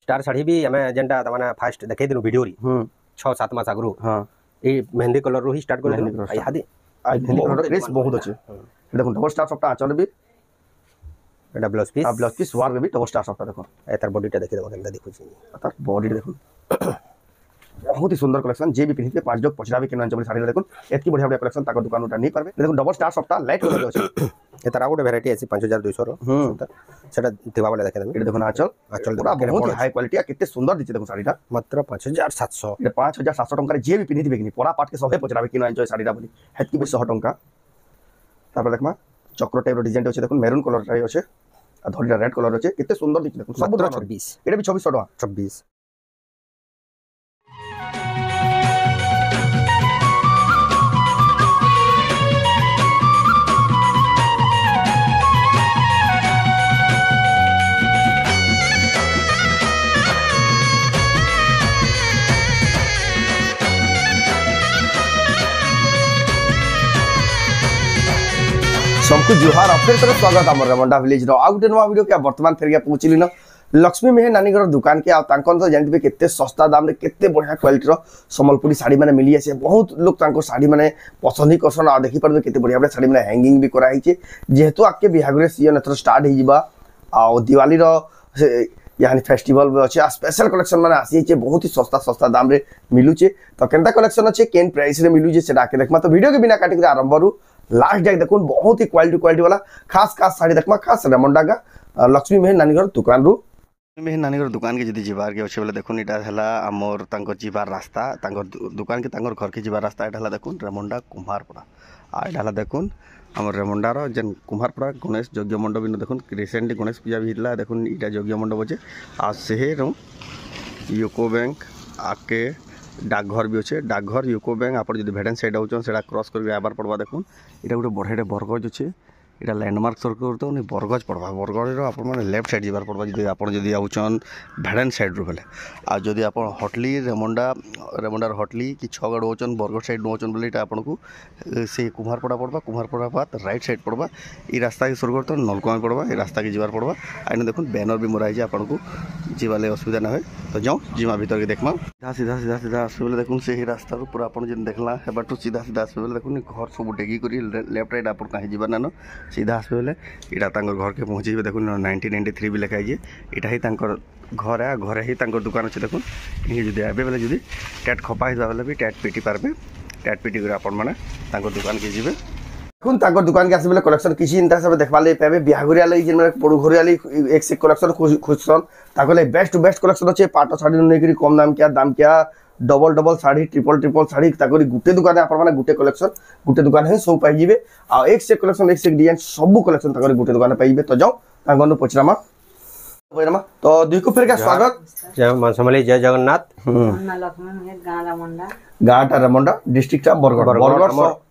Star sari भी हमें जेंटा तमाने fast देखे दिनु वीडियो री 6-7 मास आगु हां ए मेहंदी कलर रो ही स्टार्ट कर याद आ मेहंदी कलर क्रेज बहुत अच्छे देखो डबल स्टार सबटा आचल भी एटा ब्लाउज पीस वार भी डबल स्टार सबटा देखो एतार बॉडीटा देखि देबो केनता देखु छी तार बॉडी देखो बहुत ही सुंदर कलेक्शन जे भी पिनहिबे 5 लोग पछराबे केना अंचल साड़ी देखो एतकी बढ़िया बढ़िया कलेक्शन ताको दुकान उठा नहीं पारबे देखो डबल स्टार सबटा लाइट कलर अछि एतार आउट वैरायटी अछि 5200 रो सेटा देबा वाला देखे देबे एटा देखो आचल पूरा बहुत हाई क्वालिटी आ कितने सुंदर दिचे देखो साड़ीटा मात्र 5700 ये 5700 टंका जे भी पिनहिबे कि पूरा पार्ट के सबे पछराबे केना अंचल साड़ीटा बोली हेतकी भी 100 टंका तापर देखमा चक्र टाइप रो डिजाइन अछि देखो मेरून कलर रै अछि आ धोलीटा रेड कलर अछि कितने सुंदर दिचे देखो सब 26 एटा भी 2400 टंका 26 सबको जुहार फिर तरह स्वागत आम रेमंडा विलेज आ गोटे नुआ वीडियो क्या वर्तमान फेरिया पहुँचली न लक्ष्मी मेहर नानी घर दुकान के तो जानते केते सस्ता दाम रे केते बढ़िया क्वालिटी रो संबलपुरी साड़ी माने मिली आसे बहुत लोग तांको साड़ी माने पसंद ही करसन आ देखि परबे केते बढ़िया बढ़िया साड़ी माने हैंगिंग भी करा हिचे जेहेतु आके बिहागरे सीजन एथर स्टार्ट ही जिबा आ दिवाली रो यानी फेस्टिवल भी अच्छे स्पेशल कलेक्शन माने आसी छे बहुत ही सस्ता सस्ता दाम रे मिलुचे तो केनता कलेक्शन अच्छे केन प्राइस रे मिलुचे सेटा के देखमा तो वीडियो के बिना काटी के आरंभ रु लास्ट जाके देखो बहुत ही क्वालिटी वाला खास साड़ी देखमा खास रेमंडा का लक्ष्मी मेहर नानी घर दुकान रु मेहर नानी घर दुकान के जदी जिबार के अच्छे बेले देखो इटा हला हमर तांको जिबार रास्ता तांको दुकान के तांको घर के जिबार रास्ता एटा हला देखो रेमंडा कुम्हारपड़ा आ एटा हला देखो हमर रेमंडा रो जन कुम्हारपड़ा गणेश यज्ञ मंडप इन देखो रिसेंटली गणेश पूजा भी हिला देखो इटा यज्ञ मंडप अच्छे आ से रो यूको बैंक आके डाकघर भी अच्छे डाकघर यूको बैंक आप भेडेन साइड हो क्रॉस कर आबार पड़वा देखो यहाँ गोटे बढ़िया बरगज अच्छे यहाँ लैंडमार्क सर्कल तो बरगज पड़वा बरगज आप लेफ्ट साइड जाबार पड़वा जी आप आउन भेडेन साइड रू बेले आ जदि आप हटली रेमंडार हटली कि छगड़ होचन बरगज साइड नौचन बोले आपको से कुम्हारपड़ा पड़वा कुम्हारपड़ा बाद राइट साइड पड़वा ये रास्ता के सर्कल तो नलकुआ पड़वा ये रास्ता के जीवार पड़वा आने देखो बैनर भी मुराई आपको जीवाले असुविधा ना हो तो जाऊँ जीमा भीतर के देखमा सीधा सीधा सीधा आसबे देखो से रास्ता पूरा आप देखला है सीधा सीधा आसबे देखो घर सब डेगी कर लेफ्ट राइट आप कहीं जीवार नान सीधा आसबे बेले यहाँ घर के पहुँचे देखो 1993 भी लिखाई यहाँ ही घर है घर ही दुकान अच्छे देखो ये जब आए बेले जब टैट खपा हिसाब बेले भी टैट पिटी पार्बे टैट पिटी कर आपण मैंने दुकान के जी देखो दुकान के आसबे कलेक्शन किसी इनता सब देखा पाए बिहागरिया जिन पड़ू घरिया एक से कलेक्शन खोजसन बेस्ट टू बेस्ट कलेक्शन अच्छे पाट साड़ी नहीं कम दाम क्या डबल साड़ी ट्रिपल साड़ी गोटे दुकान आप गोटे कलेक्शन गोटे दुकान ही सब पाइबे आ एक से कलेक्शन एक से डिजाइन सब कलेक्शन गोटे दुकान पाइबे तो जाओ पचरामा तो दुई को फिर क्या स्वागत जय मां समली जय जगन्नाथ गाँटा रेमंडा डिस्ट्रिक्ट बरगढ़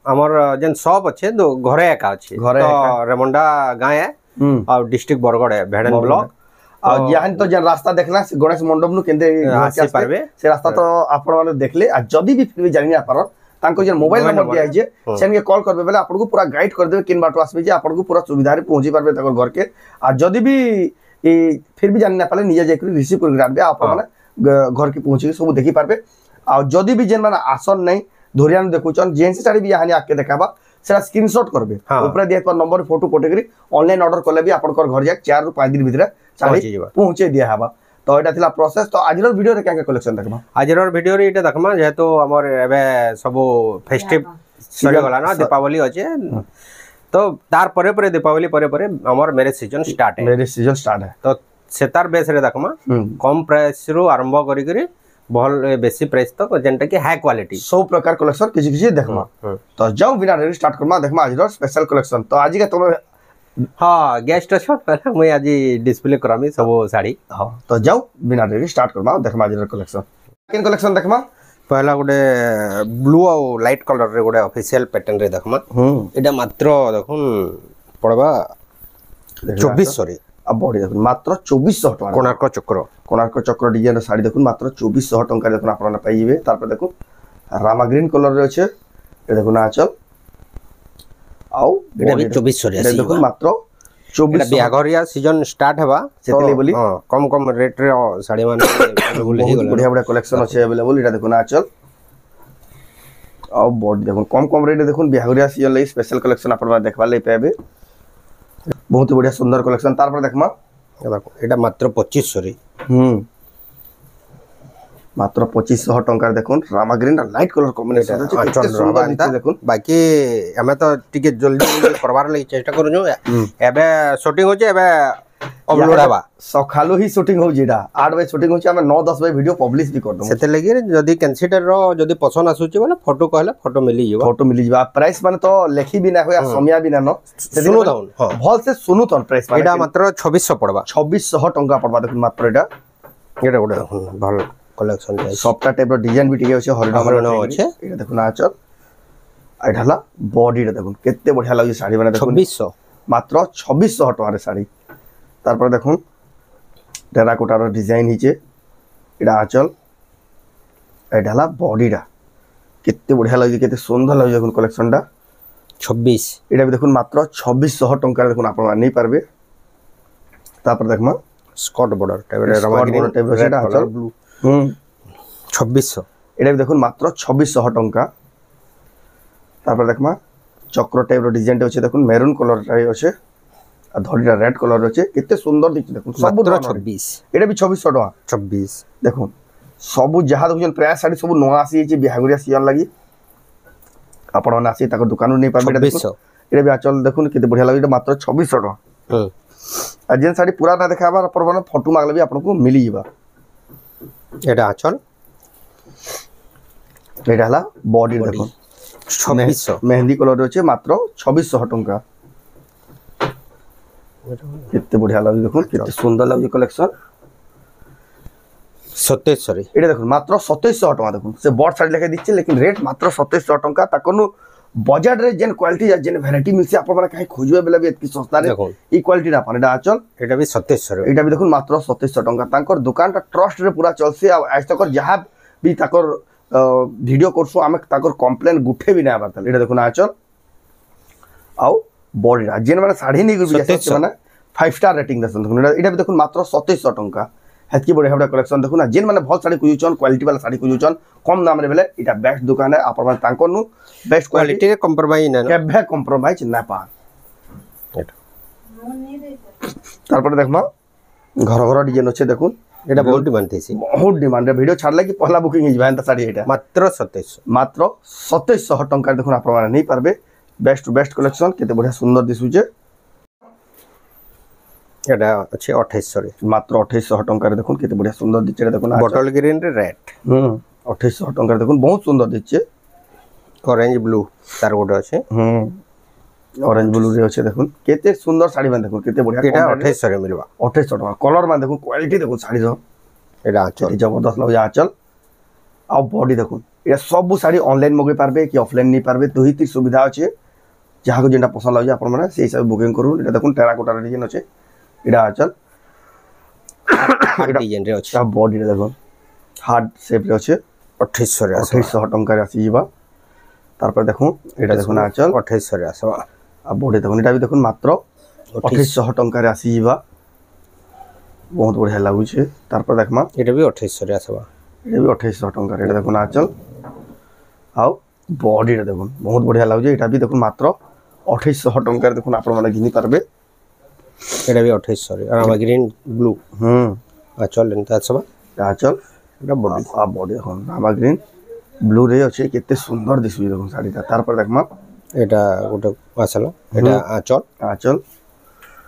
हमर जन शॉप अच्छे दो घरे एका अच्छे तो रेमंडा गाँव है और डिस्ट्रिक्ट बरगढ़ है भेड़न ब्लॉक और यहाँ तो जन रास्ता देखना गणेश मंडप नु केंदे आसी पारबे से रास्ता तो आपण माने देखले आ जदी भी फिर जानि पार तांको जन मोबाइल नंबर दिया जे सेन के कॉल करबे बेले आपन को पूरा गाइड कर देबे किन बाटो आसबे जे आपन को पूरा सुविधा रे पहुंची पारबे तकर घर के आ जदी भी फिर भी जानि ना पाले निजे जे रिसीव कर राखबे आपन माने घर के पहुंची सब देखि पारबे आ जदी भी जन माने आसन नै धोरियान देखुचन जेंस साड़ी भी यहाँ आके देखाबा सेरा स्क्रीनशॉट करबे ऊपर दिया नंबर फोटो पटेकरी ऑनलाइन ऑर्डर कले भी आपन घर जाक 4 ରୁ 5 दिन भीतर साड़ी पहुंचे दिया हबा तो एटा थिला प्रोसेस तो आजर वीडियो रे क्या कलेक्शन देखबा आजर वीडियो रे एटा देखमा जेहेतु हमर एबे सब फेस्टिव सरी गला ना दीपावली अच्छे तो तार परे परे दीपावली परे परे हमर मैरिज सीजन स्टार्ट है तो सेतार बेस रे देखमा कम प्राइस रो आरंभ करी करी भल बेसी प्राइस तक जेंटा कि हाई क्वालिटी सब प्रकार कलेक्शन किसी देखमा तो जाओ बिना रे स्टार्ट करमा देखमा आजर स्पेशल कलेक्शन तो आज के तुम हाँ गेस्ट अच्छा पहले मुझे आज डिस्प्ले करामी सब साड़ी हाँ तो जाओ बिना रे स्टार्ट करमा देखमा आज कलेक्शन किन कलेक्शन देखमा पहला गोटे ब्लू और लाइट कलर रे गोटे ऑफिशियल पैटर्न रे देखमा एटा मात्र देखुन पड़वा 2400 रे अब बॉडी देखुन मात्र 2400 टका कोणार्क चक्र डिजाइन साड़ी देखुन मात्र 2400 टका देखुन आपन पाइबे तार पर देखुन रामा ग्रीन कलर रे अछि ए देखुन आचल आउ एटा भी 2400 रे देखुन मात्र 24 बियाघरिया सीजन स्टार्ट हेबा सेतले बोली हां कम रेट रे साड़ी मान बहुत बढ़िया बढ़िया कलेक्शन अछि अवेलेबल इटा देखो ना आचल और बॉडी देखो कम रेट देखो बियाघरिया सीजन लई स्पेशल कलेक्शन अपन देखबा लई पाबे बहुत बढ़िया सुंदर कलेक्शन तार पर देखमा देखो एटा मात्र 2500 रे मात्र 2500 टंका देखो Rama green light colour combination अछि कितने सुंदर दिखते देखो बाकी हमें तो टिके जल्दी करबार लई चेष्टा करू एबे शूटिंग होचे एबे अपलोड हबा सखालो ही शूटिंग हो जेडा 8 बजे शूटिंग होचे हम 9-10 बजे वीडियो पब्लिश भी कर दम सेते लगी जदी कंसीडर रो जदी पसंद आसुची बोले फोटो कहले फोटो मिली जीवा प्राइस माने तो लेखी बिना होया समय बिना न सुनो दाउन हां भल से सुनु तन प्राइस माने एटा मात्र 2600 पड़बा 2600 टंका पड़बा देखो मात्र एटा गोटे भल कलेक्शन है सबटा टाइप रो डिजाइन भी टिके अछि हरिण अछि एटा देखो ना आचल एटा हला बॉडी देखो केते बढ़िया लागी साड़ी माने देखो 2600 मात्र 2600 टका रे साड़ी तार पर देखो टेराकोटा रो डिजाइन हिचे एटा आचल एटा हला बॉडीटा केते बढ़िया लागी केते सुंदर लागी देखो कलेक्शन टा 26 एटा भी देखो मात्र 2600 टका देखो आपण माने पारबे तार पर देखमा स्कॉट बॉर्डर टाइप रे एटा आचल ब्लू 2600 एटा भी देखो मात्र 2600 टका तार पर देखमा चक्र टाइप रो डिजाइन टे अछि देखो मेरून कलर रे अछि आ धड़ीटा रेड कलर रे अछि केते सुंदर दिख देखो सब 26 एटा भी 2600 टका 26 देखो सब जहा देखो प्राय साड़ी सब नवा आसी छि बिहागुरिया सीजन लागि आपण मन आसी ताको दुकान नै पाबे देखो एटा भी आचल देखो केते बढ़िया लागि मात्र 2600 टका आ जेन साड़ी पूरा ना देखाबा पर मन फोटो मागले भी आपन को मिली जीवा एटा आचल एटा हला बॉडी देखो 2600 मेहंदी कलर रे मात्र 2600 टंका केते बढ़िया लागी देखो केते सुंदर लागी कलेक्शन 2700 रे एटा देखो मात्र 2700 टका देखो से बॉड साइड लेके दिछि लेकिन रेट मात्र 2700 टका ताकनु बजट रे जेन क्वालिटी या जेन वैरायटी मिलसी आपण माने काहे खोजबे बेला भी एतकी सस्ता रे ई क्वालिटी ना पाने आचल एटा भी 2700 रे एटा भी देखो मात्र 2700 टका तांकर दुकान ता ट्रस्ट रे पूरा चलसी आ आज तक जहां भी ताकर वीडियो करसो आमे ताकर कंप्लेन गुठे भी ना बातल एटा देखो ना आचल आउ बॉडी रा जेन माने साड़ी नै गुबी माने 5 स्टार रेटिंग दसन देखो एटा भी देखो मात्र 2700 टका हेतकी बडे हेबडा कलेक्शन देखो ना जेन माने बहुत साड़ी कुजुचन क्वालिटी वाला साड़ी कुजुचन कम दाम रे बेले एटा बेस्ट दुकान है आपण माने तांको नु बेस्ट क्वालिटी रे कंप्रोमाइज ना केबे कंप्रोमाइज ना पा तार पर देखमा घर डिजाइन अछि देखो एटा बहुत डिमांड थेसी बहुत डिमांड है वीडियो छाड़ला कि पहला बुकिंग हिजबा एंता साड़ी एटा मात्र 2700 टंका देखो आपण माने नै पारबे बेस्ट कलेक्शन केते बढ़िया सुंदर दिसुचे एटा अछि 2800 रे मात्र 2800 टंका रे देखो केते बढ़िया सुंदर दिचे देखो ना बॉटल ग्रीन रे रेड 2800 टंका रे देखो बहुत सुंदर दिचे ऑरेंज ब्लू तार गोटे अछि ऑरेंज ब्लू रे अछि देखो केते सुंदर साड़ी मान देखो केते बढ़िया एटा 2800 रे मिलबा 2800 टका कलर मान देखो क्वालिटी देखो साड़ी रो एटा आचल जबरदस्त लग आचल आ बॉडी देखो ये सब साड़ी ऑनलाइन मगे पारबे कि ऑफलाइन नहीं पारबे दुही ती सुविधा अछि जहा को जेंटा पसंद लागे आपण माने से हिसाब बुकिंग करू एटा देखो टेराकोटा डिजाइन अछि एटा आचल हार्ड डिजाइन रे अछि आ बॉडी रे देखो हार्ड शेप रे अछि 2800 रे 2800 टंका रे आसी जीवा तार पर देखो एटा देखो ना आचल 2800 रे आसबा आ बॉडी देखो एटा भी देखो मात्र 2800 टंका रे आसी जीवा बहुत बढ़िया लागु छे तार पर देखमा एटा भी 2800 रे आसबा एटा भी 2800 टंका रे एटा देखो ना आचल आउ बॉडी रे देखो बहुत बढ़िया लागु छे एटा भी देखो मात्र 2800 टंका रे देखो आपण माने घिनी पारबे एटा भी 2800 रे रामा ग्रीन ब्लू आचल एंता आसबा आचल एटा बॉडी आ बॉडी देखो रामा ग्रीन ब्लू रे अछि केते सुंदर दिसु देखो साड़ी तार पर देखमा एटा गोटे आसला एटा आचल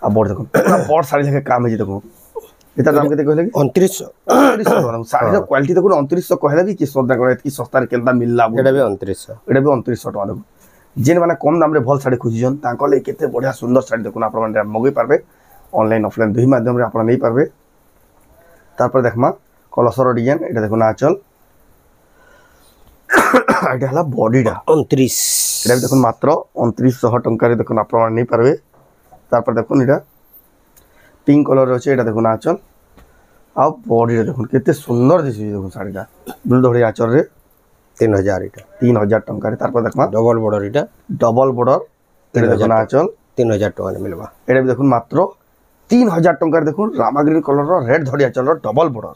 आ बॉडी देखो पूरा बॉड साड़ी लेके काम है देखो एता दाम केते कहले 2900 साड़ी रो क्वालिटी देखो 2900 कहले भी कि सौदा करे कि सस्ता रे केनता मिलला एटा भी 2900 टका देखो जेन माने कम दाम रे भल साड़ी खोजिजन ताको ले केते बढ़िया सुंदर साड़ी देखो आपण माने मगै पारबे ऑनलाइन ऑफलाइन दुही माध्यम रे आपण नै पारबे तार पर देखमा कलसर डिजाइन एटा देखो ना आचल एटा हला बॉडीटा 29 एटा देखो मात्र 2900 टंका रे देखो आपण माने नै पारबे तार पर देखो एटा पिंक कलर अछि एटा देखो ना आचल आ बॉडी रे देखो केते सुंदर दिसि देखो साड़ीटा ब्लू धड़ी आचल रे 3000 एटा 3000 टंका रे तार पर देखमा डबल बॉर्डर एटा एटा देखो ना आचल 3000 टका मिलवा एटा भी देखुन मात्र 3000 टंका देखुन रामा ग्रीन कलर रेड धड़िया चल डबल बॉर्डर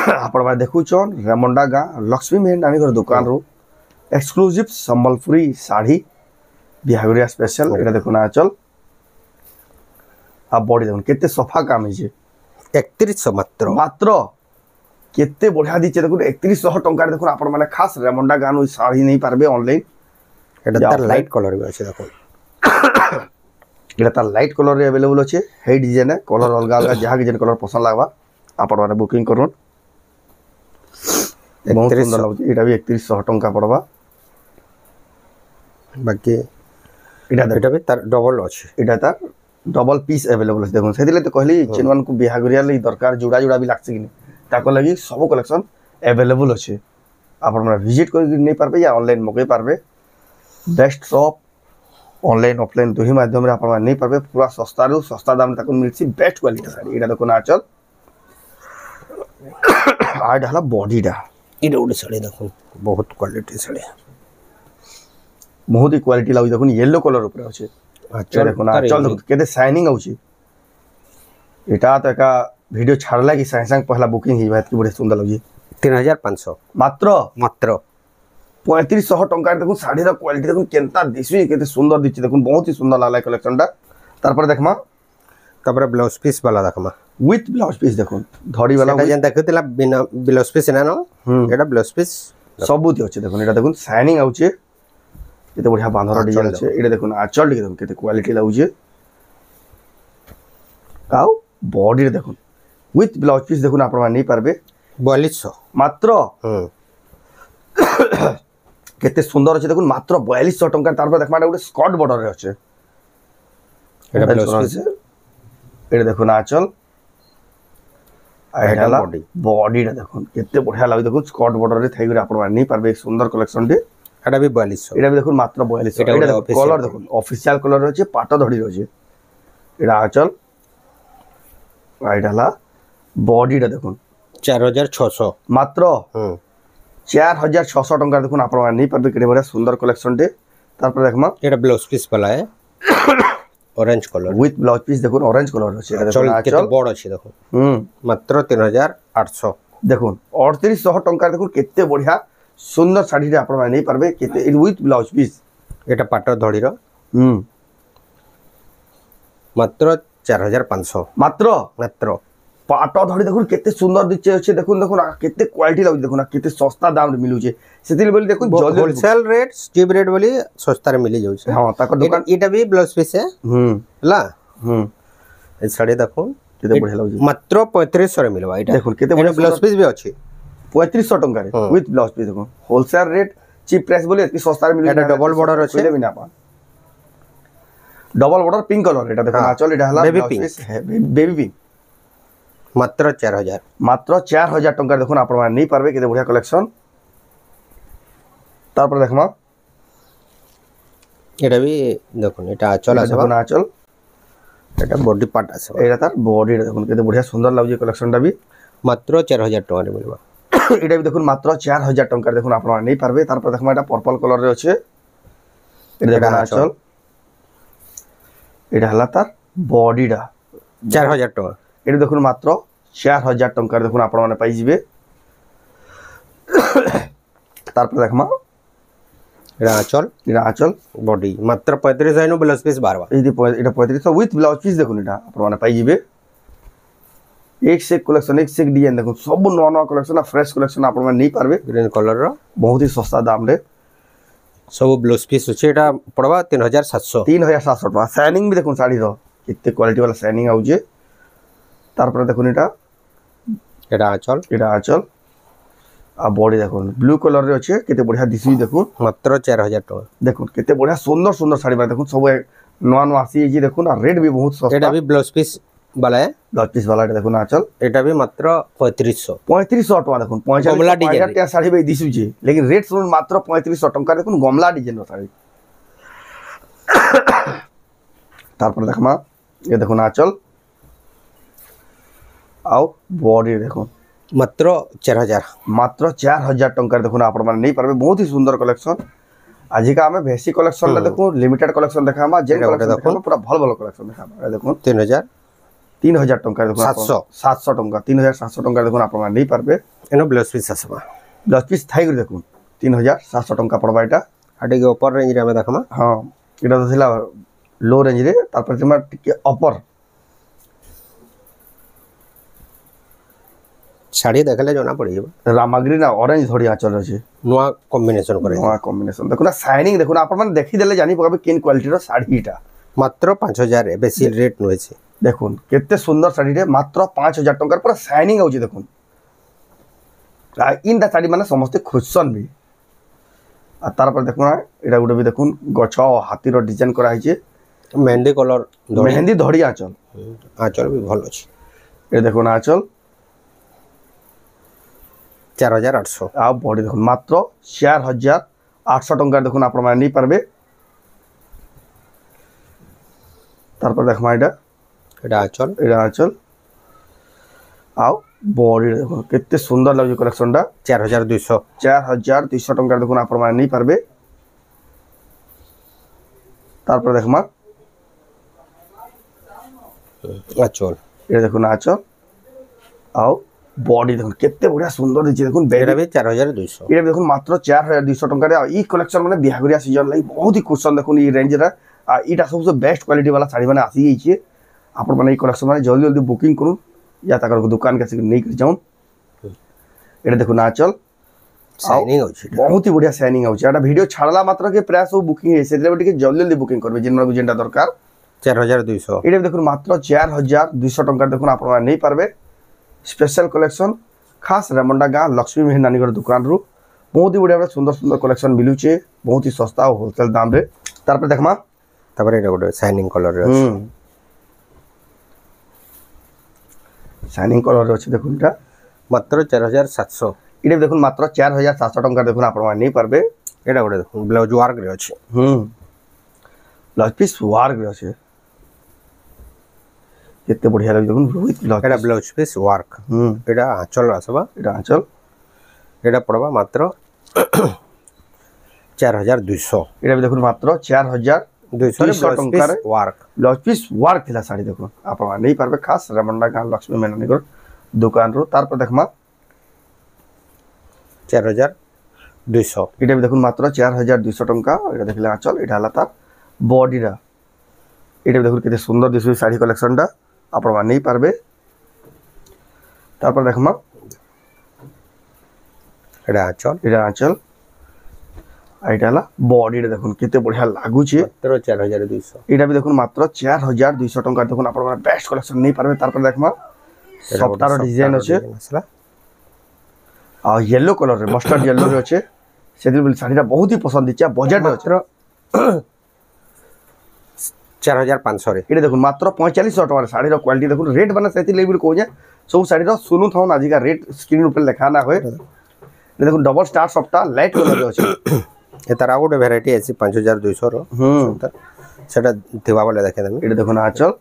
आपण भाई देखुचन रेमंडा गाँ लक्ष्मी मेहन नानी घर दुकान रो एक्सक्लूसिव संबलपुरी साड़ी बिहागरिया स्पेशल एटा देखुन आचल आ बॉडी देखुन केते सफा काम है 3100 मात्र मात्र केते बढ़िया दीचे देखुन 3100 टंका देखुन आपण माने खास रेमंडा गाँ नो साड़ी नहीं पारबे ऑनलाइन एटा तार लाइट कलर भी अछि देखो एटा तार लाइट कलर रे अवेलेबल अछि हे डिजाइन है कलर अलग अलग जहाँ के जन कलर पसंद लागबा आपण माने बुकिंग करूँ बहुत सुंदर लाଗୁଛି एटा भी 3100 टंका पड़बा बाकी एटा भी तार डबल अछि एटा तार डबल पीस अवेलेबल अछि देखो सेदिले तो कहली चेनवन को बिहागरिया लई दरकार जुड़ा जुड़ा भी लागछ कि ताको लगी सब कलेक्शन अवेलेबल अछि आपण माने विजिट कर नहीं पारबे या ऑनलाइन मगे पारबे बेस्ट शॉप ऑनलाइन ऑफलाइन दोही माध्यम रे आपण माने नहीं पारबे पूरा सस्ता रु सस्ता दाम ताको मिलछि बेस्ट क्वालिटी साड़ी एटा देखो ना चल आ ढाला बॉडी डा इडे उडे साड़ी देखो बहुत क्वालिटी साड़ी बहुत ही क्वालिटी लागु देखो येलो कलर ऊपर अछि अच्छा देखो ना चल देखो केते शाइनिंग आउछि एटा तो का वीडियो छाड़ला कि साइंस पहला बुकिंग ही बात की बड़े सुंदर लगी 3500 मात्र मात्र 3500 टंका देखो साड़ी रा क्वालिटी देखो केनता दिसि केते सुंदर दिछि देखो बहुत ही सुंदर लागला कलेक्शन टा तार पर देखमा तबरे ब्लाउज पीस वाला देखमा विथ ब्लाउज पीस देखो धड़ी वाला एटा जन देखतिला बिना ब्लाउज पीस ना नो एटा ब्लाउज पीस सबुती अछि देखो एटा देखो शाइनिंग आउछि केते बढ़िया बांधर डिजाइन अछि एटा देखो आचल देखो केते क्वालिटी लाउछि आउ बॉडी रे देखो विथ ब्लाउज पीस देखो आपण नहीं पारबे 4200 मात्र केते सुंदर अछि देखो मात्र 4200 टंका तार पर देखमा गोटे स्कॉट बॉर्डर रे अछि एटा ब्लाउज पीस एटा देखो ना आचल आइडाला बॉडी रे देखो केते बढ़िया लागै देखो स्कॉट बॉर्डर रे थाई आपण नहीं पारबे सुंदर कलेक्शन दे एटा भी 4200 एटा भी देखो मात्र 4200 एटा कलर देखो ऑफिशियल कलर अछि पाटो धड़ी अछि एटा आचल आइडाला बॉडी रे देखो 4600 मात्र 4600 टंका देखो आपण नहीं पारबे केते बढ़िया सुंदर कलेक्शन दे तार पर देखमा एटा ब्लाउज पीस वाला है orange colour with blouse piece देखो ऑरेंज कलर अछि एटा देखो केते बड़ अछि देखो मात्र 3800 देखो 3800 टंका देखो केते बढ़िया सुंदर साड़ी रे आपण नहीं पारबे केते विथ ब्लाउज पीस एटा पाटो धड़ी रो मात्र 4500 मात्र मात्र पाटो धड़ी देखो केते सुंदर दिचे अछि देखो देखो ना केते क्वालिटी लागु देखो ना केते सस्ता दाम रे मिलुचे सेतिल बोली देखो होलसेल रेट चीप रेट बोली सस्ता रे मिली जाउछ हां ताको दुकान एटा भी ब्लाउज पीस है हला ए साड़ी देखो केते बढ़िया लागु मात्र 3500 रे मिलवा एटा देखो केते बढ़िया ब्लाउज पीस भी अछि 3500 टंका रे विथ ब्लाउज पीस देखो होलसेल रेट चीप प्राइस बोली एतकी सस्ता रे मिलु एटा डबल बॉर्डर अछि बिना पा डबल बॉर्डर पिंक कलर एटा देखो आचल एटा हला बेबी पिंक बेबी पिंक मात्र 4000 मात्र 4000 टंका देखो आपण नहीं पारबे केते बढ़िया कलेक्शन तार पर देखमा एटा भी देखो एटा आचल आसबा देखो आचल एटा बॉडी पार्ट आसबा एटा तार बॉडी देखो केते बढ़िया सुंदर लागु कलेक्शन टा भी मात्र 4000 टका रे मिलबा एटा भी देखो मात्र 4000 टंका देखो आपण नहीं पारबे तार पर देखमा एटा पर्पल कलर रे अछि एटा देखो आचल एटा हला तार बॉडी डा 4000 टका एटा देखो मात्र 4000 टंका देखो आपण माने पाई जिवे तार पर देखमा एटा आचल बॉडी मात्र 3500 no blouse piece 12 Etah 3500 with blouse piece देखो एटा आपण माने पाई जिवे एक से कलेक्शन एक से डिजाइन देखो सब नवा नवा कलेक्शन फ्रेश कलेक्शन आपण माने नहीं पारबे ग्रीन कलर रो बहुत ही सस्ता दाम रे सब ब्लाउज पीस अछि एटा पड़वा 3700 टका शाइनिंग भी देखो साड़ी रो कितने क्वालिटी वाला शाइनिंग आउजे तार पर देखो एटा आचल आ बॉडी देखो ब्लू कलर रे अछि केते बढ़िया दिसि देखो मात्र 4000 टका देखो केते बढ़िया सुंदर सुंदर साड़ी बा देखो सब नवा नवा आसी जी देखो ना रेट भी बहुत सस्ता एटा भी ब्लाउज पीस वाला है ब्लाउज पीस वाला देखो ना आचल एटा भी मात्र 3500 टका देखो 45 साड़ी बे दिसु जी लेकिन रेट सुन मात्र 3500 टका देखो गमला डिजाइन रो साड़ी तार पर देखमा ये देखो ना आचल आओ बॉडी देखो मात्र 4000 टंका देखो ना आपण माने नहीं पारबे बहुत ही सुंदर कलेक्शन आज का हमें भेसी कलेक्शन ला देखो लिमिटेड कलेक्शन देखामा जे कलेक्शन देखो पूरा भल भल कलेक्शन देखामा देखो 3000 टंका देखो 700 टंका 3700 टंका देखो आप नहीं पारबे एनो ब्लाउज पीस आसबा ब्लाउज पीस थाई कर देखो 3700 टंका पड़बा एटा आटे के ऊपर रेंज रे हमें देखमा हां एटा तो थिला लो रेंज रे तापर तुम टिके अपर साड़ी देखले जोना पड़ी रामाग्री ना ऑरेंज थोड़ी आंचल अछि नुआ कॉम्बिनेशन करे नुआ कॉम्बिनेशन देखो ना शाइनिंग देखो ना अपन देखि देले जानि पकाबे किन क्वालिटी रो साड़ीटा मात्र 5000 रे बेसी रेट नु अछि देखुन केते सुंदर साड़ी रे मात्र 5000 टंका पूरा शाइनिंग होछि देखुन इनटा साड़ी माने समस्त खुशन भी आ तार पर देखो ना एटा गुटे भी देखुन गछ हाथी रो डिजाइन करा हिचे मेहंदी कलर मेहंदी धड़ी आंचल भी भल अछि ए देखो ना आंचल 4800 आ बॉडी देखो मात्र 4800 टंका देखो आप नहीं पारबे तार पर देखमा एटा आंचल आ बॉडी देखो केते सुंदर लागो कलेक्शन टा 4200 टंका देखो आप नहीं पारबे तार पर देखमा आंचल ए देखो ना आंचल आ बॉडी देखो केते बढ़िया सुंदर दिछि देखो बेरा भी 4200 ये देखो मात्र 4200 टंका रे ई कलेक्शन माने बिहागरिया सीजन लाई बहुत ही कुशन देखो ई रेंज रा आ इटा सबसे बेस्ट क्वालिटी वाला साड़ी माने आसी गई छे आपण माने ई कलेक्शन माने जल्दी जल्दी बुकिंग करू या ताकर दुकान के से नहीं कर जाऊं एटा देखो ना चल शाइनिंग होछि बहुत ही बढ़िया शाइनिंग होछि एटा वीडियो छाड़ला मात्र के प्राय सब बुकिंग हे से टिके जल्दी जल्दी बुकिंग करबे जिनर जेंटा दरकार 4200 एटा देखो मात्र 4200 टंका देखो आपण माने नहीं पारबे स्पेशल कलेक्शन खास रेमंडा गाँ लक्ष्मी मेहर नानी दुकान रू बहुत ही बढ़िया सुंदर सुंदर कलेक्शन मिलूचे बहुत ही सस्ता और होलसेल दाम रे तार पर देखमा तापर एटा गोटे शाइनिंग कलर रे शाइनिंग कलर रे अछि देखुन एटा मात्र 4700 इडे देखुन मात्र 4700 टंका देखुन आपण नहीं पारबे एटा गोटे देखुन ब्लाउज वर्क रे अछि ब्लाउज पीस वर्क रे अछि केते बढ़िया लाग देखुन रोहित एटा ब्लाउज पीस वर्क एटा आंचल आसबा एटा आंचल एटा पड़बा मात्र 4200 एटा भी देखुन मात्र 4200 टंका रे वर्क ब्लाउज पीस वर्क थिला साड़ी देखुन आपण नहीं पारबे खास रेमंडा गाँ लक्ष्मी मेहर दुकान रो तार पर देखमा 4200 एटा भी देखुन मात्र 4200 टंका एटा देखले आंचल एटा हला तार बॉडी रा एटा भी देखुन केते सुंदर दिसु साड़ी कलेक्शन टा आपण नहीं पारबे तार पर देखमा एटा आंचल एटा हला बॉडी रे देखुन केते बढ़िया लागु छे मात्र 4200 एटा भी देखुन मात्र 4200 टंका देखुन आपण बेस्ट कलेक्शन नहीं पारबे तार पर देखमा सप्ताह डिजाइन अछि आ येलो कलर रे मस्टर्ड येलो रे अछि सेदिल साड़ीटा बहुत ही पसंद दिछा बजट मात्र 4500 रे एटा देखुन मात्र 4500 टका साड़ी रो क्वालिटी देखुन रेट बना सेति लेबल को जे सब साड़ी रो सुनु थौन आज का रेट स्क्रीन ऊपर लिखा ना होय देखुन डबल स्टार सप्ताह लाइट कलर रे अछि एतार गोटे भेराइटी अछि 5200 रो सेटा दिवा वाला देखे देमी एटा देखुन आंचल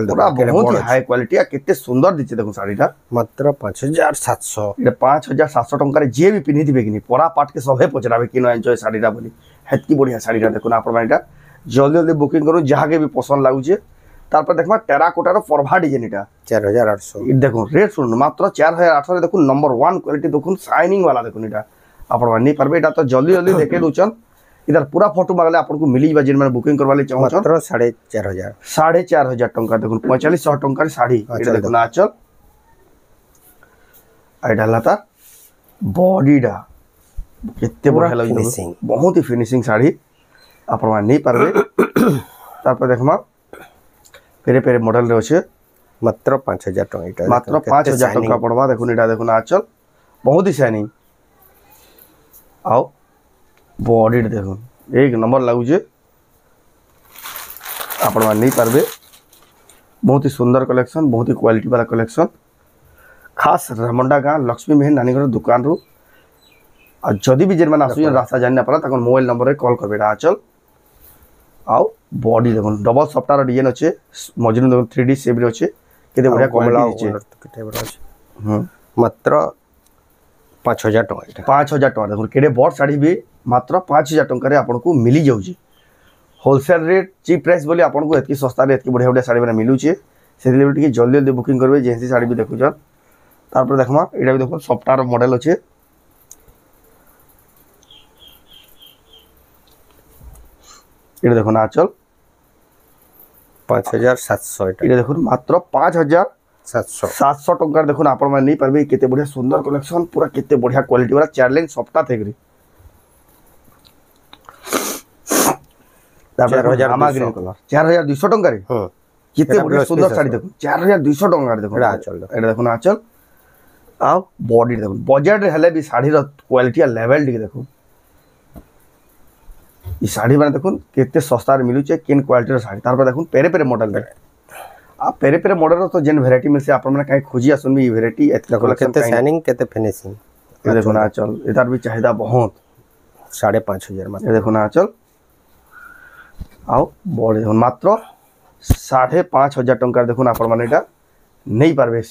देखो बहुत हाई क्वालिटी आ केते सुंदर दिछे देखुन साड़ीटा मात्र 5700 एटा 5700 टंका रे जे भी पिनि दिबे किनी परा पाट के सबे पचराबे किनो एन्जॉय साड़ीटा बोली हेतकी बढ़िया साड़ीटा देखुन आपण माइटा जल्दी जल्दी बुकिंग करू जहाँ के भी पसंद लागुचे तार पर देखमा टेराकोटा रो परभा डिजाइन एटा 4800 ई देखो रेट सुन मात्र 4800 रे देखुन नंबर 1 क्वालिटी देखुन शाइनिंग वाला देखुन एटा आपण नहीं पारबे एटा तो जल्दी जल्दी देखे दोचन इधर पूरा फोटो मागले आपन को मिली बा जिन में बुकिंग करवा ले चाहो मात्र 4500 टंका देखुन 4500 टंका रे साड़ी एटा देखुन आंचल एटा लाता बॉडी डा केते बढ़िया लागो बहुत ही फिनिशिंग साड़ी आपण नहीं पारबे तार पर देखमा पेरे पेरे मॉडल रे अछि मात्र 5000 टंका एटा मात्र 5000 टंका पड़वा देखुन एटा देखुन आंचल बहुत ही शाइनिंग आओ बॉडी देखुन एक नंबर लागु जे आपण नहीं पारबे बहुत ही सुंदर कलेक्शन बहुत ही क्वालिटी वाला कलेक्शन खास रेमंडा गाँ लक्ष्मी मेहर नानी दुकान रू आ जदि भी जेन आसु रास्ता जानि ना पाला तक मोबाइल नंबर रे कॉल करबे आंचल आओ बॉडी देखुन डबल सफ्टार डिजाइन अच्छे मजनू देखुन 3D शेप रे अच्छे केते बढ़िया क्वालिटी छै मात्र 5000 टका एटा 5000 टका देखो केडे बड़ साड़ी भी मात्र 5000 टका रे आपन को मिली जाउची होलसेल रेट चीप प्राइस बोली आपन को एतकी सस्ता रे एतकी बढ़िया बढ़िया साड़ी बना मिलू छे से लिए टिके जल्दी जल्दी बुकिंग करबे जेंसी साड़ी भी देखु जन तारपर देखमा एटा भी देखो सफ्टार मॉडल अछि एटा देखो ना चल 5700 एटा एटा देखो मात्र 5700 टका देखो आपण माने नहीं परबे केते बढ़िया सुंदर कलेक्शन पूरा केते बढ़िया क्वालिटी वाला चार लाइन सफ्टा थेगरी 4200 कलर 4200 टका रे हां केते बढ़िया सुंदर साड़ी देखो 4200 टका रे देखो एटा चल एटा देखो ना चल आ बॉडी देखो बजट रे हले भी साड़ी रो क्वालिटी आ लेवल डी देखो ई साड़ी माने देखो केते सस्ता रे मिलु छे केन क्वालिटी रो साड़ी तार पर देखो पेरे पेरे मॉडल रे आ पेरे पेरे मॉडल रो तो जेन वैरायटी मिल से आपण माने काई खोजी आसुन भी वैरायटी एतला कलेक्शन केते शाइनिंग केते फिनिशिंग ये देखो ना चल इधर भी चाहिदा बहुत 5500 मात्र ये देखो ना चल आओ बॉडी देखो मात्र 5500 टका देखो आपण माने एटा नहीं पारबे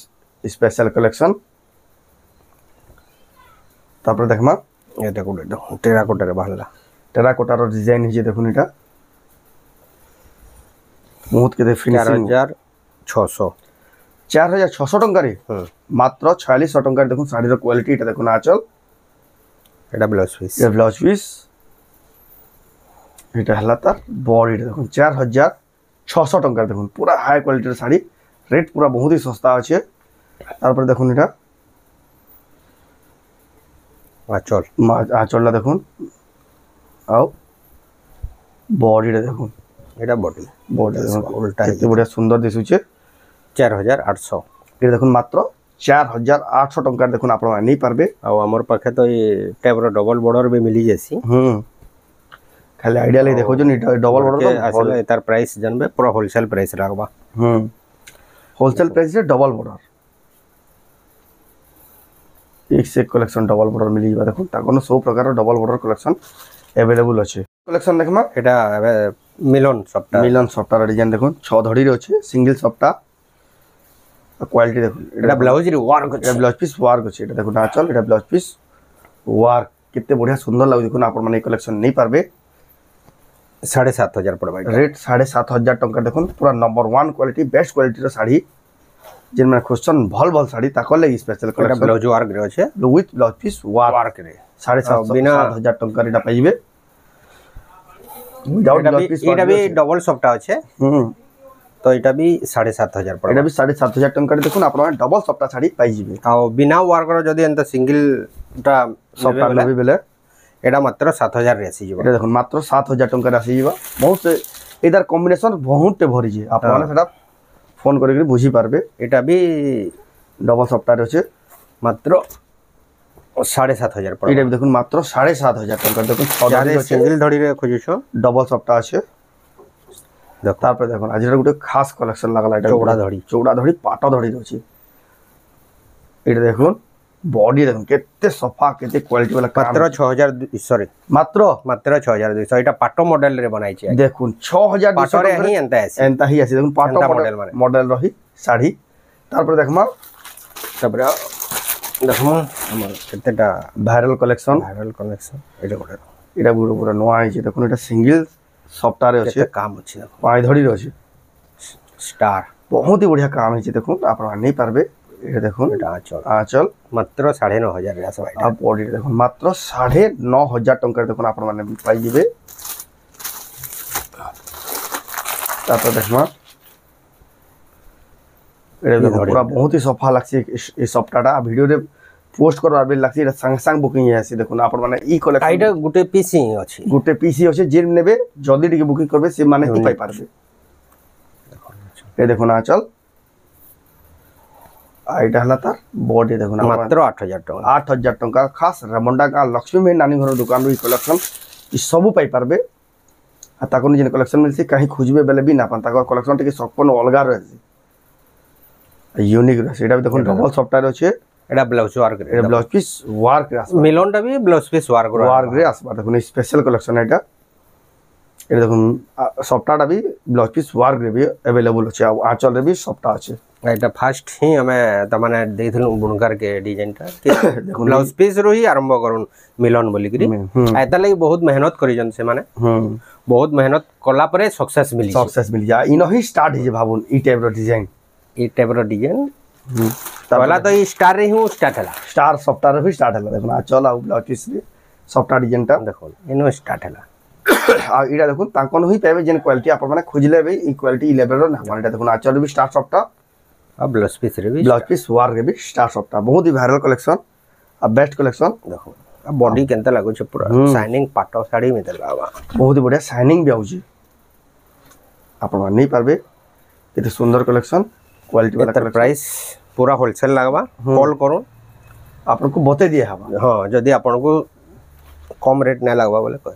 स्पेशल कलेक्शन तापर देखमा एटा कोटे टेराकोटा रे बाहला टेराकोटा रो डिजाइन हिजे देखो एटा बहुत के फिनिशिंग 4600 टका रे मात्र 4600 टका देखो साड़ी रो क्वालिटी एटा देखो ना चल एटा ब्लाउज पीस ये ब्लाउज पीस एटा हला तार बॉडी देखो 4600 टका देखो पूरा हाई क्वालिटी रो साड़ी रेट पूरा बहुत ही सस्ता अछि तार पर देखो एटा आचल देखो आओ बॉडी देखो एटा बॉडी देखो उल्टा केते बढ़िया सुंदर दिसु छे 4800 ये देखो मात्र 4800 टका देखो आपण नहीं पारबे आ हमर पाखे तो ये टाइप रो डबल बॉर्डर भी मिली जैसी खाली आइडिया ले देखो जो डबल बॉर्डर असले एतार प्राइस जानबे पूरा होलसेल प्राइस राखबा होलसेल प्राइस रे डबल बॉर्डर एक से कलेक्शन डबल बॉर्डर मिली जाबा देखो ताकोन सब प्रकार डबल बॉर्डर कलेक्शन अवेलेबल अछि कलेक्शन देखमा एटा मिलन सफ्टा डिजाइन देखो 6 धड़ी रे अछि सिंगल सफ्टा क्वालिटी देखो एटा ब्लाउज रे वर्क एटा ब्लाउज पीस वर्क अछि एटा देखो ना चल एटा ब्लाउज पीस वर्क कितने बढ़िया सुंदर लागो देखो ना आपण माने कलेक्शन नहीं पारबे 7500 पड़बा रेट 7500 टका देखो पूरा नंबर 1 क्वालिटी बेस्ट क्वालिटी रो साड़ी जिन में क्वेश्चन भल भल साड़ी ताको ले स्पेशल कलेक्शन ब्लाउज वर्क रे अछि विथ ब्लाउज पीस वर्क रे 7500 बिना 7000 टका रेटा पाइबे एटा भी डबल सफ्टा अछि तो एटा भी 7500 पड़बा एटा भी 7500 टका रे देखो ना आपण डबल सफ्टा साड़ी पाइ जिबे आ बिना वर्क रो जदी एंत सिंगल टा सफ्टा लेबे बेले एटा मात्र 7000 रे आसी जिवो एटा देखो मात्र 7000 टका रे आसी जिवो बहुत से इधर कॉम्बिनेशन बहुत भरी जे आपण माने सेटा फोन करके बुझी पारबे एटा भी डबल सफ्टा रे अछि मात्र 7500 पड़बा एटा भी देखो मात्र 7500 टका देखो छडा सिंगल धड़ी रे खोजिछो डबल सफ्टा अछि देखो तार पर देखो आज गोटे खास कलेक्शन लागला एटा चौड़ा धड़ी पाटा धड़ी अछि एटा देखो बॉडी देखो केते सफा केते क्वालिटी वाला मात्र 6000 सॉरी मात्र 6200 एटा पाटो मॉडल रे बनाई छै देखो 6000 पाटो रे ही एंता ही आसी देखो पाटो मॉडल रही साड़ी तार पर देखमा तबरा देखमा हमर केतेटा वायरल कलेक्शन एटा गोटे एटा पूरा नवा आइ छै देखो एटा सिंगल सफ्टा रे अछि काम अछि देखो पाई धड़ी रे अछि स्टार बहुत ही बढ़िया काम है देखो आपण नहीं पारबे ये देखो आंचल मात्र 9500 रे सब आप बॉडी देखो मात्र 9500 टका देखो आपण माने पाई जिबे तापर देखमा ए देखो पूरा बहुत ही सफा लागसी ए सफ्टाटा वीडियो रे पोस्ट करबार बे लागसी संग संग बुकिंग आसी देखो आपण माने ई कलेक्शन आइडा गुटे पीसी अछि गुटे पीसी अछि जे नेबे जल्दी टिके बुकिंग करबे से माने ही पाई पारबे ए देखो ना चल आइटा हला तार बॉडी देखो ना मात्र 8000 टका खास रमंडा का लक्ष्मी में नानी घर दुकान रो कलेक्शन ई सब पाई पारबे आ ताको जे कलेक्शन मिलसी कहीं खोजबे बेले भी ना पान ताको कलेक्शन टिके संपूर्ण अलगा रहसी यूनिक रहसी एटा देखो डबल सफ्टवेयर अछि एटा ब्लाउज वर्क रे एटा ब्लाउज पीस वर्क रे आसबा मिलनटा भी ब्लाउज पीस वर्क रे आसबा देखो स्पेशल कलेक्शन एटा देखो सफ्टाटा भी ब्लाउज पीस वर्क रे भी अवेलेबल अछि आंचल रे भी सफ्टा अछि एटा फास्ट ही हमें तमाने देइथलु बुनकर के डिजाइन टा ब्लाउज पीस रो ही आरंभ करूँ मिलन बोली करी एता लगी बहुत मेहनत करी जन से माने बहुत मेहनत कला परे सक्सेस मिली जा इनो ही स्टार्ट हे भाबुन ई टाइप रो डिजाइन पहला तो ई स्टार रे हूं स्टार्ट हला स्टार सॉफ्टवेयर भी स्टार्ट हला देखो आ चला ब्लाउज पीस रे सॉफ्टवेयर डिजाइन टा देखो इनो स्टार्ट हला आ इडा देखो तांकन ही पाबे जेन क्वालिटी आप माने खोजले बे ई क्वालिटी ई लेवल रो ना माने देखो आ चल भी स्टार सॉफ्टवेयर अब ब्लाउज पीस वार रे भी स्टार सॉफ्टवेयर बहुत ही वायरल कलेक्शन आ बेस्ट कलेक्शन देखो अब बॉडी केनता लागो छ पूरा शाइनिंग पाटो साड़ी में दलवा बहुत ही बढ़िया शाइनिंग भी आउची आप मान नहीं पारबे केते सुंदर कलेक्शन क्वालिटी वाला प्राइस पूरा होलसेल लागबा कॉल करो आपन को बते दिए हबा हां जदी आपन को कम रेट ना लागबा बोले कह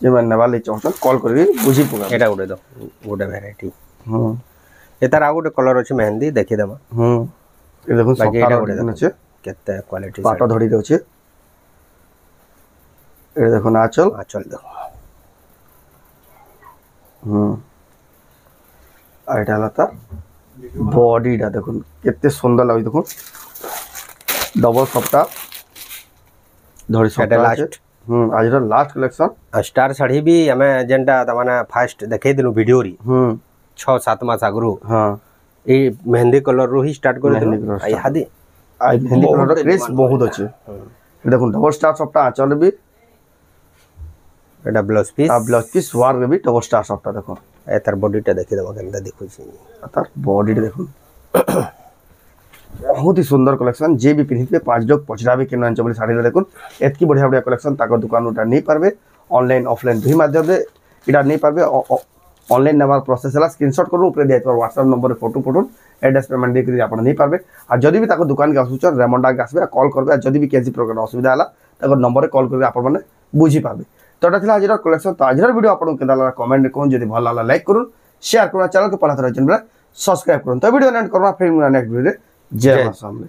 जे मन वाले चाहत कॉल करबी बुझी पगा एटा उडे दो गोटे वैरायटी एतार आ गोटे कलर अछि मेहंदी देखि देबा ए देखो सफा गोटे अछि केते क्वालिटी पाटो धड़ी दे अछि ए देखो आंचल देखो आइटा लता बॉडी डा देखो केते सुंदर लागै देखो डबल सप्ता धड़ी सप्ता लास्ट आज रो लास्ट कलेक्शन स्टार साड़ी भी हमें जेंटा तमाने फास्ट देखै दिनु वीडियो री 6-7 मास आगरु हां ए मेहंदी कलर रो ही स्टार्ट कर दिनु आई हादी आई मेहंदी कलर रो क्रेज बहुत अछि देखो डबल स्टार सप्ता चल भी एटा ब्लाउज पीस वार रे भी डबल स्टार सप्ता देखो एतार बॉडी टा देखि देबो केनता देखै छी तार बॉडी टा देखो बहुत ही सुंदर कलेक्शन जे भी पिन्हिबे 5 लोग पचराबे केन अंचबली साड़ी रे देखो एतकी बढ़िया बढ़िया कलेक्शन ताको दुकान उटा नहीं पारबे ऑनलाइन ऑफलाइन दुई माध्यम रे इडा नहीं पारबे ऑनलाइन नंबर प्रोसेस हला स्क्रीनशॉट करू ऊपर देत पर व्हाट्सएप नंबर रे फोटो फोटो एड्रेस पेमेंट दे करी आपण नहीं पारबे आ जदी भी ताको दुकान के आसुच रेमंडा के आसबे कॉल करबे जदी भी केसी प्रकार असुविधा हला ताको नंबर रे कॉल करबे आपण माने बुझी पाबे तो एटा थिला आजर कलेक्शन तो आजर वीडियो आपण केदा ला कमेंट रे कोन जदी भल लागला लाइक करू शेयर करू चैनल को पहला तरह चैनल सब्सक्राइब करू तो वीडियो एंड करबा फिर नेक्स्ट वीडियो जय मां सामने।